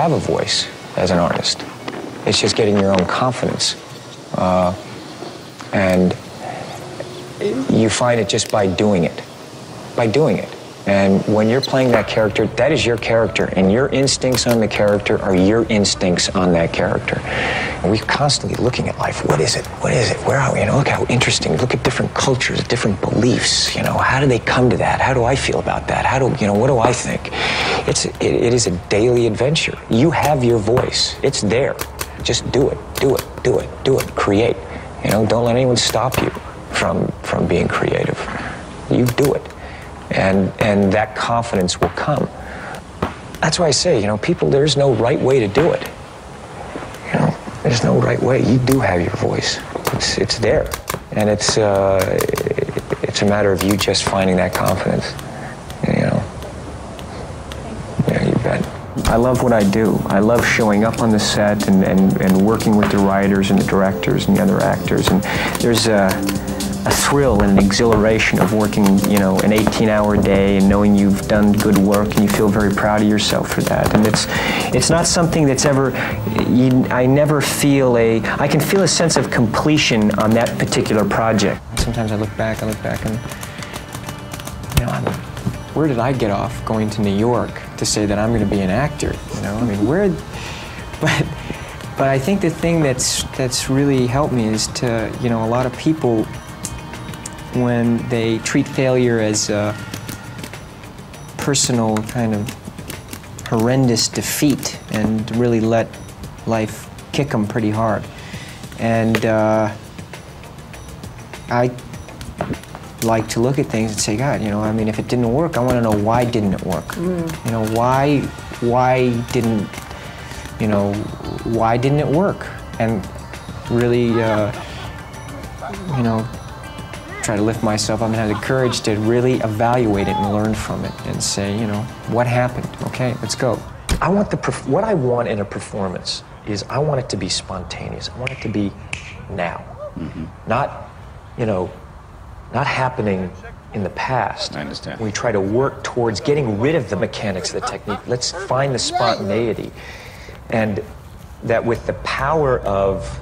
have a voice as an artist. It's just getting your own confidence. And you find it just by doing it. By doing it. And when you're playing that character, that is your character, and your instincts on the character are your instincts on that character. And we're constantly looking at life. What is it? What is it? Where are we? You know, look how interesting. Look at different cultures, different beliefs. You know, how do they come to that? How do I feel about that? How do, you know, what do I think? It is a daily adventure. You have your voice. It's there. Just do it. Do it. Do it. Do it. Create. You know, don't let anyone stop you from being creative. You do it. And that confidence will come. That's why I say, you know, people, there's no right way to do it. You know, there's no right way. You do have your voice. It's there. And it's a matter of you just finding that confidence. You know. Yeah, you bet. I love what I do. I love showing up on the set and working with the writers and the directors and the other actors. And there's a thrill and an exhilaration of working, you know, an 18-hour day and knowing you've done good work and you feel very proud of yourself for that. And it's not something that's ever, I never feel I can feel a sense of completion on that particular project. Sometimes I look back and, you know, where did I get off going to New York to say that I'm going to be an actor, you know? I mean, but I think the thing that's really helped me is to, you know, a lot of people, when they treat failure as a personal kind of horrendous defeat and really let life kick them pretty hard. And I like to look at things and say, God, you know, I mean, if it didn't work, I want to know why didn't it work? You know, why didn't, you know, why didn't it work? And really, you know, try to lift myself up and have the courage to really evaluate it and learn from it and say, you know, what happened? Okay, let's go. What I want in a performance is I want it to be spontaneous. I want it to be now. Not, you know, not happening in the past. I understand. We try to work towards getting rid of the mechanics of the technique. Let's find the spontaneity. And that with the power of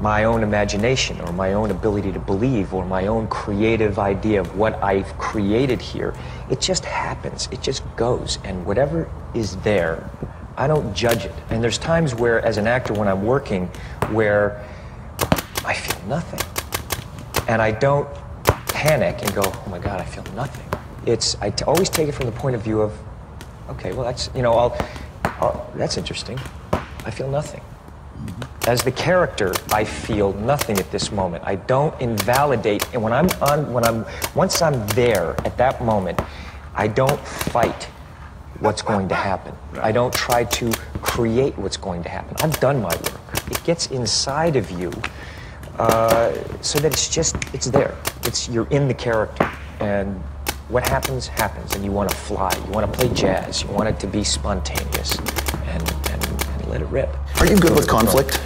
my own imagination or my own ability to believe or my own creative idea of what I've created here, it just happens, it just goes, and whatever is there, I don't judge it. And there's times where, as an actor, when I'm working, where I feel nothing. And I don't panic and go, oh my God, I feel nothing. I always take it from the point of view of, okay, well, that's, you know, that's interesting. I feel nothing. As the character, I feel nothing at this moment. I don't invalidate, and once I'm there at that moment, I don't fight what's going to happen. I don't try to create what's going to happen. I've done my work. It gets inside of you, so that it's there. You're in the character, and what happens, happens, and you want to fly. You want to play jazz. You want it to be spontaneous, and let it rip. Are you good with conflict?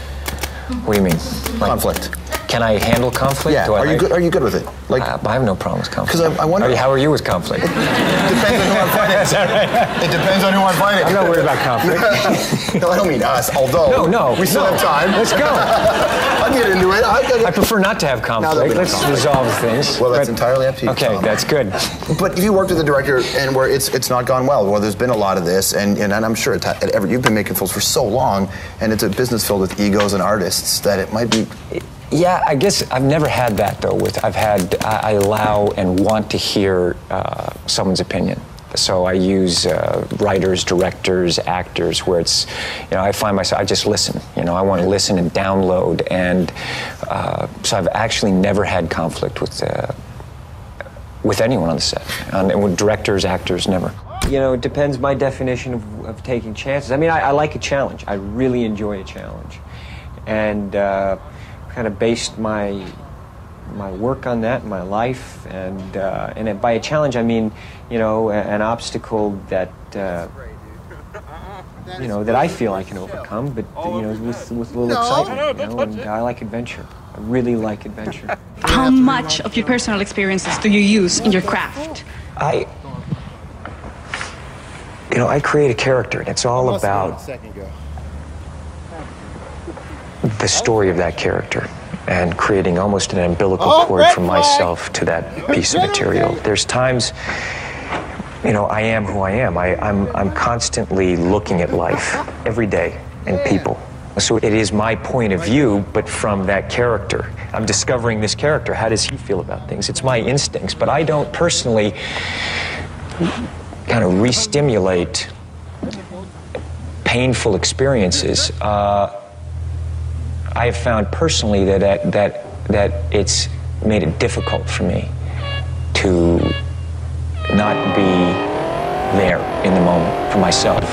What do you mean? Like, conflict. Can I handle conflict? Yeah. Are you good with it? Like, I have no problem with conflict. Because I wonder. How are you with conflict? Depends on who I'm fighting. Is that right? It depends on who I'm fighting. I'm not worried about conflict. No, I don't mean us. Although we still have time. Let's go. I'll get into it. I prefer not to have conflict. Let's resolve things. Well, that's entirely up to you. Okay, Tom. that's good. But if you worked with a director and where it's not gone well, there's been a lot of this, and I'm sure you've been making films for so long, and it's a business filled with egos and artists that it might be. Yeah, I guess I've never had that though. I allow and want to hear someone's opinion. So I use writers, directors, actors, where it's, you know, I find myself, I just listen. You know, I want to listen and download, and so I've actually never had conflict with anyone on the set. And with directors, actors, never. You know, it depends my definition of taking chances. I mean, I like a challenge. I really enjoy a challenge, and kind of based my work on that, my life, and by a challenge I mean, you know, an obstacle that you know, that I feel I can overcome, but you know, with a little excitement, you know, and I like adventure. I really like adventure. How much of your personal experiences do you use in your craft? you know, I create a character, and it's all about the story of that character and creating almost an umbilical cord from myself to that piece of material. There's times, you know, I am who I am. I'm constantly looking at life every day and people. So it is my point of view, but from that character. I'm discovering this character. How does he feel about things? It's my instincts, but I don't personally kind of re-stimulate painful experiences. I have found personally that it's made it difficult for me to not be there in the moment for myself.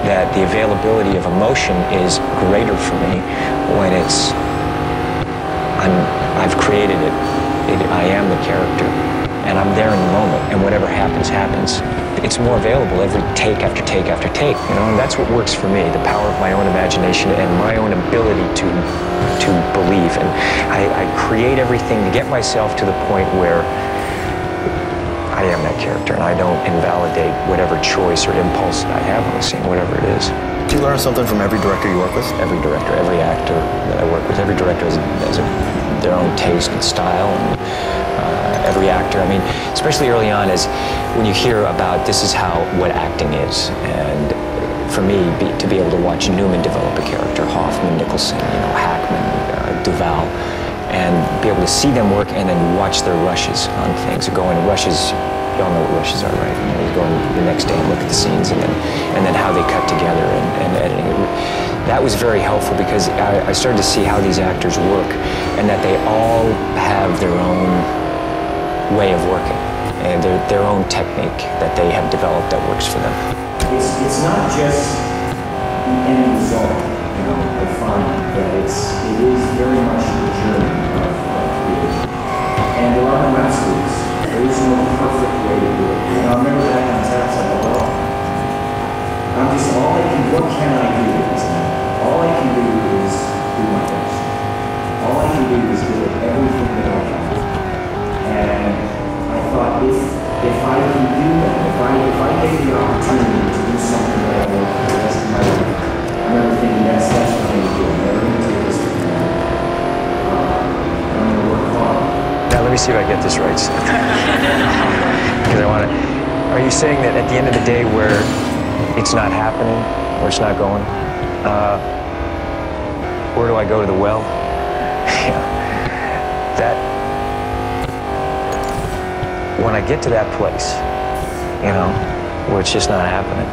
That the availability of emotion is greater for me when I've created it. I am the character, and I'm there in the moment, and whatever happens, happens. It's more available every take after take after take, you know, and that's what works for me, the power of my own imagination and my own ability to believe. And I create everything to get myself to the point where I am that character, and I don't invalidate whatever choice or impulse that I have on the scene, whatever it is. Do you learn something from every director you work with? Every director, every actor that I work with, every director has their own taste and style, and every actor, I mean, especially early on, is when you hear about this is what acting is, and for me, to be able to watch Newman develop a character, Hoffman, Nicholson, you know, Hackman, Duvall, and be able to see them work and then watch their rushes on things. Go in rushes, you all know what rushes are, right? You know, you go in the next day and look at the scenes, and then how they cut together and editing it. That was very helpful because I started to see how these actors work, and that they all have their own way of working and their own technique that they have developed that works for them. It's not just the end result, you know. I find that it is very much the journey of creation. And there are no absolutes. There is no perfect way to do it. And I remember back on taps, I thought, well, what can I do? All I can do is do my best. All I can do is give it everything that I can. And I thought, if I can do that, if I get the opportunity to do something that I want for the rest of my life, I remember thinking that's what I need to do. I'm never going to take this for granted. I'm going to work hard. Now let me see if I get this right. Because I want to. Are you saying that at the end of the day, where it's not happening, or it's not going, where do I go to the well? That when I get to that place, you know, where it's just not happening,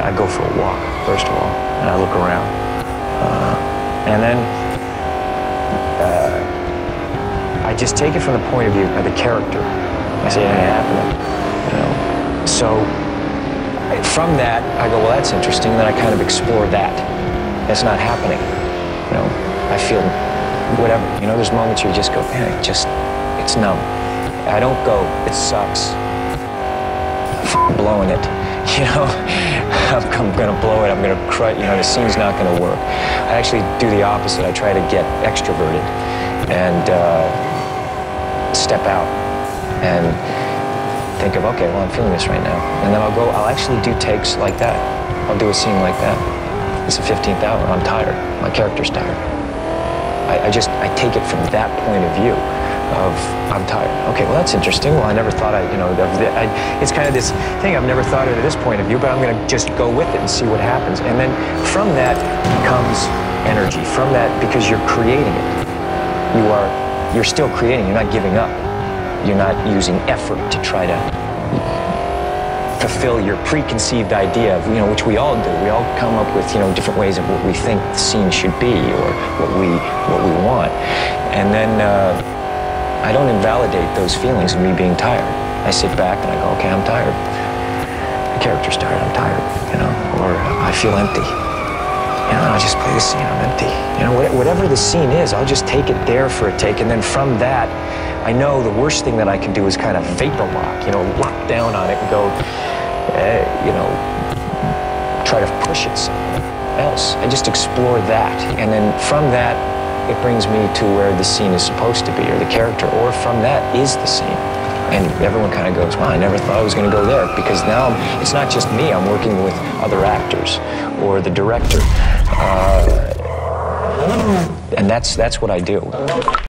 I go for a walk, first of all, and I look around. And then I just take it from the point of view of the character. I say, it ain't happening, you know. So from that, I go, well, that's interesting. Then I kind of explore that. It's not happening, you know. I feel whatever, you know, there's moments you just go, man, it's numb. I don't go, it sucks. I'm blowing it, you know. I'm gonna blow it, I'm gonna cry, you know, the scene's not gonna work. I actually do the opposite. I try to get extroverted and step out and think of, okay, well, I'm feeling this right now. And then I'll actually do takes like that. I'll do a scene like that. It's the 15th hour, I'm tired. My character's tired. I take it from that point of view of, I'm tired. Okay, well, that's interesting. Well, I never thought it's kind of this thing, I've never thought of it at this point of view, but I'm gonna just go with it and see what happens. And then from that comes energy. From that, because you're creating it. You're still creating, you're not giving up. You're not using effort to try to fulfill your preconceived idea of, you know, which we all do. We all come up with, you know, different ways of what we think the scene should be or what we want. And then I don't invalidate those feelings of me being tired. I sit back and I go, okay, I'm tired. The character's tired, I'm tired, you know, or I feel empty. You know, I'll just play the scene, I'm empty. You know, whatever the scene is, I'll just take it there for a take, and then from that, I know the worst thing that I can do is kind of vapor lock, you know, lock down on it and go, you know, try to push it somewhere else. I just explore that, and then from that, it brings me to where the scene is supposed to be, or the character, or from that is the scene. And everyone kind of goes, wow, I never thought I was going to go there, because now it's not just me, I'm working with other actors or the director. And that's what I do.